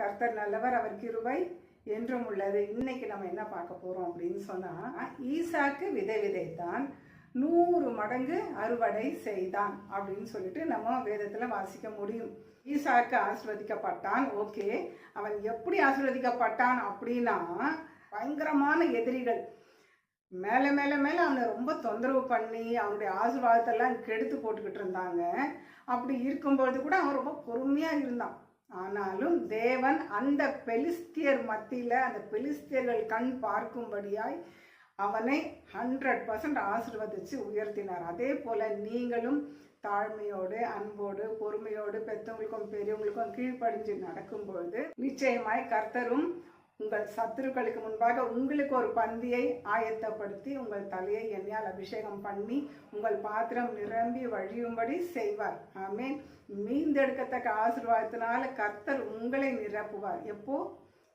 கர்த்தர் நல்லவர், அவர் கிருபை என்றும் உள்ளது. இன்னைக்கு நம்ம என்ன பார்க்க போறோம் அப்படின்னு சொன்னா, ஈசாக்கு விதை விதைத்தான் 100 மடங்கு அறுவடை செய்தான் அப்படின்னு சொல்லிட்டு நம்ம வேதத்துல வாசிக்க முடியும். ஈசாக்கு ஆசீர்வதிக்கப்பட்டான். ஓகே, அவன் எப்படி ஆசீர்வதிக்கப்பட்டான் அப்படின்னா, பயங்கரமான எதிரிகள் மேலே மேலே மேலே அவனை ரொம்ப தொந்தரவு பண்ணி அவனுடைய ஆசீர்வாதத்தெல்லாம் கெடுத்து போட்டுக்கிட்டு இருந்தாங்க. அப்படி இருக்கும்பொழுது கூட அவன் ரொம்ப பொறுமையாக இருந்தான். ஆனாலும் தேவன் அந்த பெலிஸ்தியர் மத்தியில், அந்த பெலிஸ்தியர்கள் கண் பார்க்கும்படியாய் அவனை 100% ஆசீர்வதித்து உயர்த்தினார். அதே போல் நீங்களும் தாழ்மையோடு, அன்போடு, பொறுமையோடு, பெற்றவங்களுக்கும் பெரியவங்களுக்கும் கீழ்ப்படிஞ்சு நடக்கும்பொழுது நிச்சயமாய் கர்த்தரும் உங்கள் சத்துருக்களுக்கு முன்பாக உங்களுக்கு ஒரு பந்தியை ஆயத்தப்படுத்தி உங்கள் தலையை எண்ணெயால் அபிஷேகம் பண்ணி உங்கள் பாத்திரம் நிரம்பி வழியும்படி செய்வார். ஆமேன். மீந்தெடுக்கத்தக்க ஆசீர்வாதத்தினால கர்த்தர் உங்களை நிரப்புவார். எப்போ?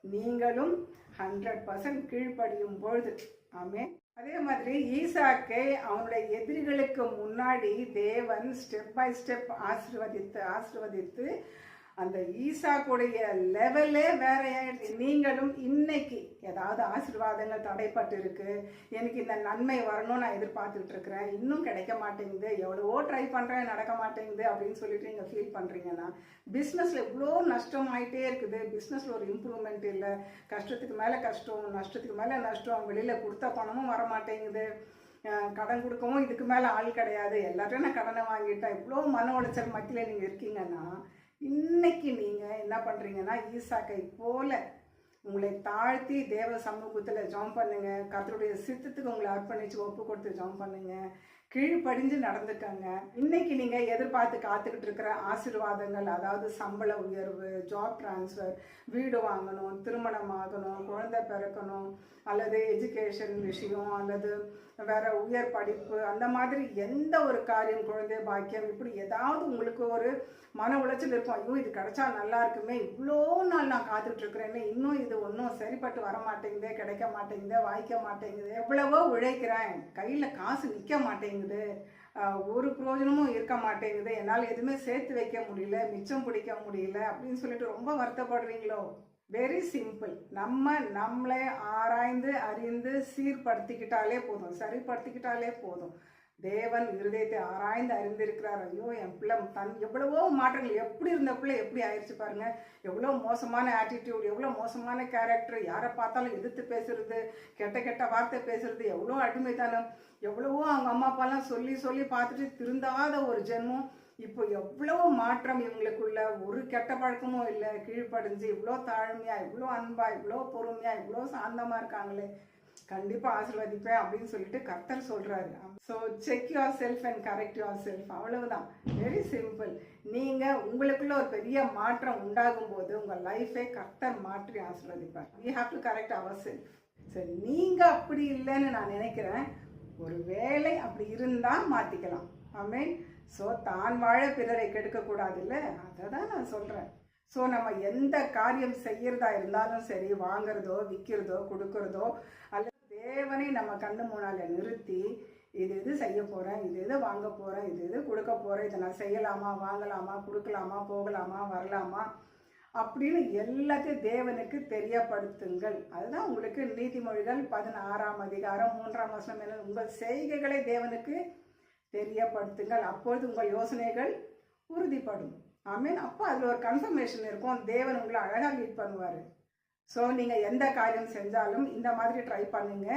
நீங்களும் 100% கீழ்ப்படியும் பொழுது. ஆமேன். அதே மாதிரி ஈசாக்கை அவனுடைய எதிரிகளுக்கு முன்னாடி தேவன் ஸ்டெப் பை ஸ்டெப் ஆசீர்வதித்து அந்த ஈசாக்குடைய லெவலே வேற ஆயிடுச்சு. நீங்களும் இன்னைக்கு ஏதாவது ஆசீர்வாதங்கள் தடைப்பட்டு இருக்கு, எனக்கு இந்த நன்மை வரணும்னு நான் எதிர்பார்த்துட்டு இருக்கிறேன், இன்னும் கிடைக்க மாட்டேங்குது, எவ்வளவோ ட்ரை பண்ணுறேன் நடக்க மாட்டேங்குது அப்படின்னு சொல்லிட்டு நீங்கள் ஃபீல் பண்ணுறீங்கன்னா, பிஸ்னஸில் இவ்வளோ நஷ்டம் ஆகிட்டே இருக்குது, பிஸ்னஸில் ஒரு இம்ப்ரூவ்மெண்ட் இல்லை, கஷ்டத்துக்கு மேலே கஷ்டம், நஷ்டத்துக்கு மேலே நஷ்டம், வெளியில் கொடுத்த பணமும் வர மாட்டேங்குது, கடன் கொடுக்கவும் இதுக்கு மேலே ஆள் கிடையாது, எல்லாத்தையும் நான் கடனை வாங்கிட்டேன், இவ்வளோ மன உளைச்சல் மத்தியில் நீங்கள் இருக்கீங்கன்னா, இன்னைக்கு நீங்கள் என்ன பண்ணுறீங்கன்னா, ஈசாக்கை போல உங்களை தாழ்த்தி தேவ சமூகத்தில் ஜெபம் பண்ணுங்க. கர்த்தருடைய சித்தத்துக்கு உங்களை அர்ப்பணித்து ஒப்பு கொடுத்து ஜெபம் பண்ணுங்க. கீழ்ப்படிஞ்சு நடந்துக்கங்க. இன்னைக்கு நீங்கள் எதிர்பார்த்து காத்துக்கிட்டு இருக்கிற ஆசீர்வாதங்கள், அதாவது சம்பள உயர்வு, ஜாப் டிரான்ஸ்ஃபர், வீடு வாங்கணும், திருமணம் ஆகணும், குழந்தை பிறக்கணும், அல்லது எஜுகேஷன் விஷயம், அல்லது வேற உயர் படிப்பு, அந்த மாதிரி எந்த ஒரு காரியம், குழந்தை பாக்கியம், இப்படி ஏதாவது உங்களுக்கு ஒரு மன உளைச்சல் இருக்கும். ஐயோ இது கிடைச்சா நல்லா இருக்குமே, இவ்வளோ நாள் நான் காத்துட்டு இருக்கிறேன்னு, இன்னும் இது ஒன்றும் சரிப்பட்டு வர மாட்டேங்குது, கிடைக்க மாட்டேங்குது, வாய்க்க மாட்டேங்குது, எவ்வளவோ உழைக்கிறேன், கையில் காசு நிற்க மாட்டேங்குது, ஒரு பிரயோஜனமும் இருக்க மாட்டேங்குது, என்னால் எதுவுமே சேர்த்து வைக்க முடியல, மிச்சம் பிடிக்க முடியல அப்படின்னு சொல்லிட்டு ரொம்ப வருத்தப்படுறீங்களோ? Very simple. நம்மளை ஆராய்ந்து அறிந்து சீர்படுத்திக்கிட்டாலே போதும், சரிப்படுத்திக்கிட்டாலே போதும். தேவன் இருதயத்தை ஆராய்ந்து அறிந்திருக்கிறார். ஐயோ என் பிள்ளை எவ்வளவோ மாற்றங்கள், எப்படி இருந்த பிள்ளை எப்படி ஆயிடுச்சு பாருங்க, எவ்வளோ மோசமான ஆட்டிடியூட், எவ்வளோ மோசமான கேரக்டர், யாரை பார்த்தாலும் எதிர்த்து பேசுறது, கெட்ட கெட்ட வார்த்தை பேசுறது, எவ்வளோ அடிமைத்தனம், எவ்வளவோ அவங்க அம்மா அப்பாலாம் சொல்லி சொல்லி பார்த்துட்டு திருந்தாத ஒரு ஜென்மம், இப்போ எவ்வளோ மாற்றம் இவங்களுக்குள்ள, ஒரு கெட்ட பழக்கமும் இல்லை, கீழ்ப்படிஞ்சு இவ்வளோ தாழ்மையா, இவ்வளோ அன்பா, இவ்வளோ பொறுமையா, இவ்வளோ சாந்தமா இருக்காங்களே, கண்டிப்பா ஆசீர்வதிப்பேன் அப்படின்னு சொல்லிட்டு கர்த்தர் சொல்றாரு. So check your self and correct your self. அவ்வளவுதான், வெரி சிம்பிள். நீங்க உங்களுக்குள்ள ஒரு பெரிய மாற்றம் உண்டாகும் போது உங்க லைஃபை கர்த்தர் மாற்றி ஆசீர்வதிப்பார். We have to correct our self. சரி, நீங்க அப்படி இல்லைன்னு நான் நினைக்கிறேன். ஒரு வேளை அப்படி இருந்தா மாத்திக்கலாம். ஆமேன். ஸோ தான் வாழ பிறரை கெடுக்கக்கூடாது இல்லை, அதை தான் நான் சொல்கிறேன். ஸோ நம்ம எந்த காரியம் செய்கிறதா இருந்தாலும் சரி, வாங்கிறதோ விற்கிறதோ கொடுக்கறதோ, அல்லது தேவனை நம்ம கண்ணு முன்னால் நிறுத்தி இது இது செய்ய போகிறேன், இது இது வாங்க போகிறேன், இது இது கொடுக்க போகிறேன், இதை நான் செய்யலாமா, வாங்கலாமா, கொடுக்கலாமா, போகலாமா, வரலாமா அப்படின்னு எல்லாத்தையும் தேவனுக்கு தெரியப்படுத்துங்கள். அதுதான் உங்களுக்கு நீதிமொழிகள் 16ஆம் அதிகாரம் 3ஆம் வசனம் என்ன, உங்கள் செய்கைகளை தேவனுக்கு தெரியப்படுத்துங்கள், அப்பொழுது உங்கள் யோசனைகள் உறுதிப்படும். ஆமீன். அப்போ அதில் ஒரு கன்ஃபர்மேஷன் இருக்கும், தேவன் உங்களை அழகாக லீட் பண்ணுவார். ஸோ நீங்கள் எந்த காரியம் செஞ்சாலும் இந்த மாதிரி ட்ரை பண்ணுங்க.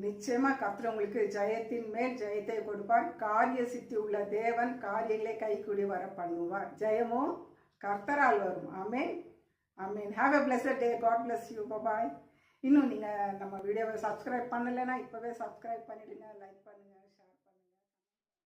நிச்சயமாக கர்த்தர் உங்களுக்கு ஜெயத்தின் மேல் ஜெயத்தை கொடுப்பார். காரிய சித்தி உள்ள தேவன் காரியங்களை கைக்கூடி வர பண்ணுவார். ஜெயமோ கர்த்தரால் வரும். ஆமீன். ஆமீன். Have a blessed day. God bless you. Bye. இன்னும் நீங்கள் நம்ம வீடியோவை சப்ஸ்கிரைப் பண்ணலைன்னா இப்போவே சப்ஸ்கிரைப் பண்ணிவிடுங்க, லைக் பண்ணுங்கள்.